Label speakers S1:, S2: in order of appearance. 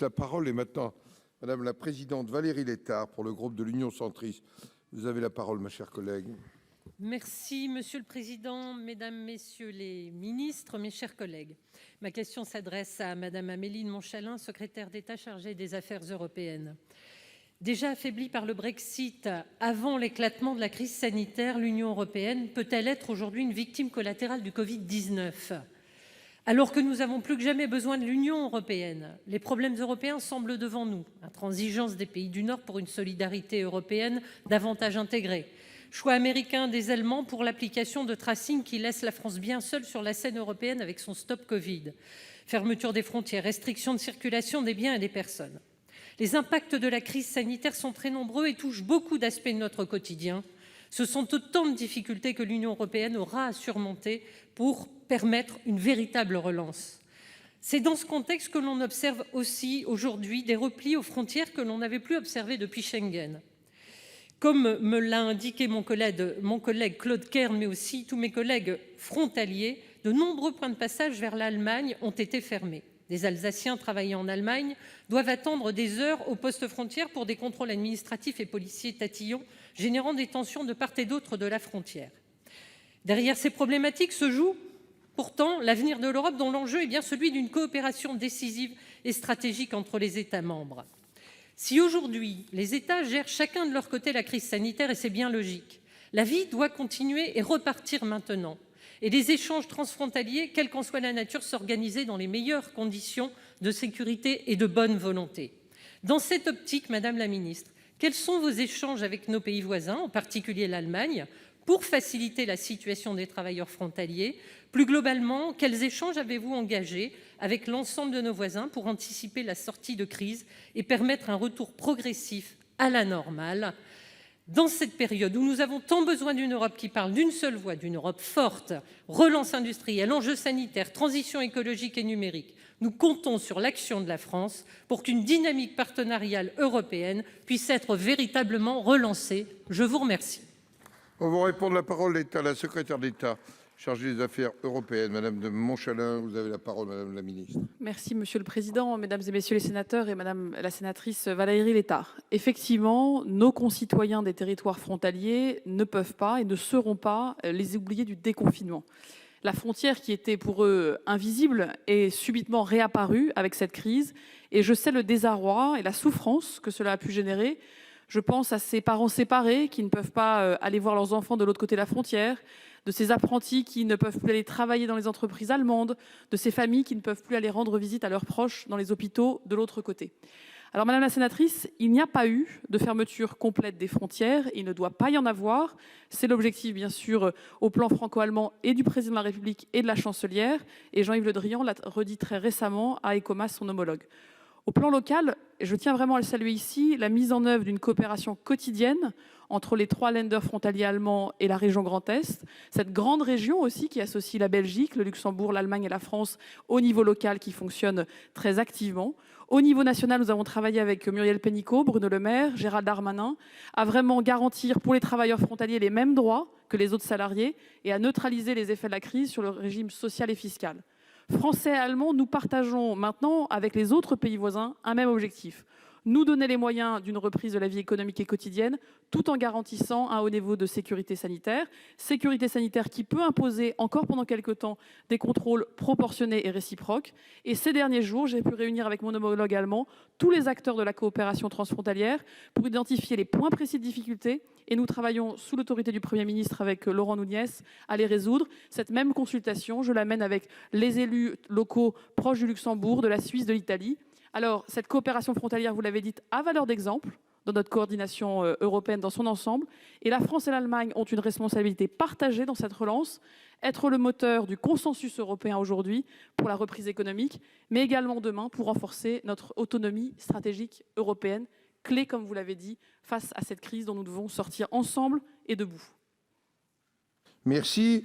S1: La parole est maintenant Madame la Présidente Valérie Létard pour le groupe de l'Union centriste. Vous avez la parole, ma chère collègue.
S2: Merci Monsieur le Président, Mesdames, Messieurs les ministres, mes chers collègues. Ma question s'adresse à Madame Amélie de Montchalin, secrétaire d'État chargée des Affaires européennes. Déjà affaiblie par le Brexit avant l'éclatement de la crise sanitaire, l'Union européenne peut-elle être aujourd'hui une victime collatérale du Covid-19 ? Alors que nous avons plus que jamais besoin de l'Union européenne, les problèmes européens semblent devant nous. Intransigeance des pays du Nord pour une solidarité européenne davantage intégrée. Choix américain des Allemands pour l'application de tracing qui laisse la France bien seule sur la scène européenne avec son stop Covid. Fermeture des frontières, restriction de circulation des biens et des personnes. Les impacts de la crise sanitaire sont très nombreux et touchent beaucoup d'aspects de notre quotidien. Ce sont autant de difficultés que l'Union européenne aura à surmonter pour permettre une véritable relance. C'est dans ce contexte que l'on observe aussi aujourd'hui des replis aux frontières que l'on n'avait plus observés depuis Schengen. Comme me l'a indiqué mon collègue Claude Kern, mais aussi tous mes collègues frontaliers, de nombreux points de passage vers l'Allemagne ont été fermés. Des Alsaciens travaillant en Allemagne doivent attendre des heures aux postes frontières pour des contrôles administratifs et policiers tatillons, générant des tensions de part et d'autre de la frontière. Derrière ces problématiques se joue pourtant l'avenir de l'Europe, dont l'enjeu est bien celui d'une coopération décisive et stratégique entre les États membres. Si aujourd'hui, les États gèrent chacun de leur côté la crise sanitaire, et c'est bien logique, la vie doit continuer et repartir maintenant. Et les échanges transfrontaliers, quelle qu'en soit la nature, s'organiser dans les meilleures conditions de sécurité et de bonne volonté. Dans cette optique, Madame la Ministre, quels sont vos échanges avec nos pays voisins, en particulier l'Allemagne, pour faciliter la situation des travailleurs frontaliers? Plus globalement, quels échanges avez-vous engagés avec l'ensemble de nos voisins pour anticiper la sortie de crise et permettre un retour progressif à la normale ? Dans cette période où nous avons tant besoin d'une Europe qui parle d'une seule voix, d'une Europe forte, relance industrielle, enjeux sanitaires, transition écologique et numérique, nous comptons sur l'action de la France pour qu'une dynamique partenariale européenne puisse être véritablement relancée. Je vous remercie.
S1: On vous répond, la parole est à la secrétaire d'État chargée des Affaires européennes, Madame de Montchalin. Vous avez la parole, Madame la Ministre.
S3: Merci Monsieur le Président, Mesdames et Messieurs les sénateurs et Madame la sénatrice Valérie Létard. Effectivement, nos concitoyens des territoires frontaliers ne peuvent pas et ne seront pas les oubliés du déconfinement. La frontière qui était pour eux invisible est subitement réapparue avec cette crise et je sais le désarroi et la souffrance que cela a pu générer. Je pense à ces parents séparés qui ne peuvent pas aller voir leurs enfants de l'autre côté de la frontière, de ces apprentis qui ne peuvent plus aller travailler dans les entreprises allemandes, de ces familles qui ne peuvent plus aller rendre visite à leurs proches dans les hôpitaux de l'autre côté. Alors Madame la sénatrice, il n'y a pas eu de fermeture complète des frontières, il ne doit pas y en avoir. C'est l'objectif bien sûr au plan franco-allemand et du président de la République et de la chancelière, et Jean-Yves Le Drian l'a redit très récemment à ECOMAS, son homologue. Au plan local, je tiens vraiment à le saluer ici, la mise en œuvre d'une coopération quotidienne entre les 3 Länder frontaliers allemands et la région Grand Est, cette grande région aussi qui associe la Belgique, le Luxembourg, l'Allemagne et la France au niveau local qui fonctionne très activement. Au niveau national, nous avons travaillé avec Muriel Pénicaud, Bruno Le Maire, Gérald Darmanin, à vraiment garantir pour les travailleurs frontaliers les mêmes droits que les autres salariés et à neutraliser les effets de la crise sur le régime social et fiscal. Français et Allemands, nous partageons maintenant avec les autres pays voisins un même objectif. Nous donner les moyens d'une reprise de la vie économique et quotidienne tout en garantissant un haut niveau de sécurité sanitaire. Sécurité sanitaire qui peut imposer encore pendant quelques temps des contrôles proportionnés et réciproques. Et ces derniers jours, j'ai pu réunir avec mon homologue allemand tous les acteurs de la coopération transfrontalière pour identifier les points précis de difficulté. Et nous travaillons sous l'autorité du Premier ministre avec Laurent Nunez à les résoudre. Cette même consultation, je l'amène avec les élus locaux proches du Luxembourg, de la Suisse, de l'Italie. Alors, cette coopération frontalière, vous l'avez dit, a valeur d'exemple dans notre coordination européenne dans son ensemble. Et la France et l'Allemagne ont une responsabilité partagée dans cette relance, être le moteur du consensus européen aujourd'hui pour la reprise économique, mais également demain pour renforcer notre autonomie stratégique européenne, clé, comme vous l'avez dit, face à cette crise dont nous devons sortir ensemble et debout.
S1: Merci.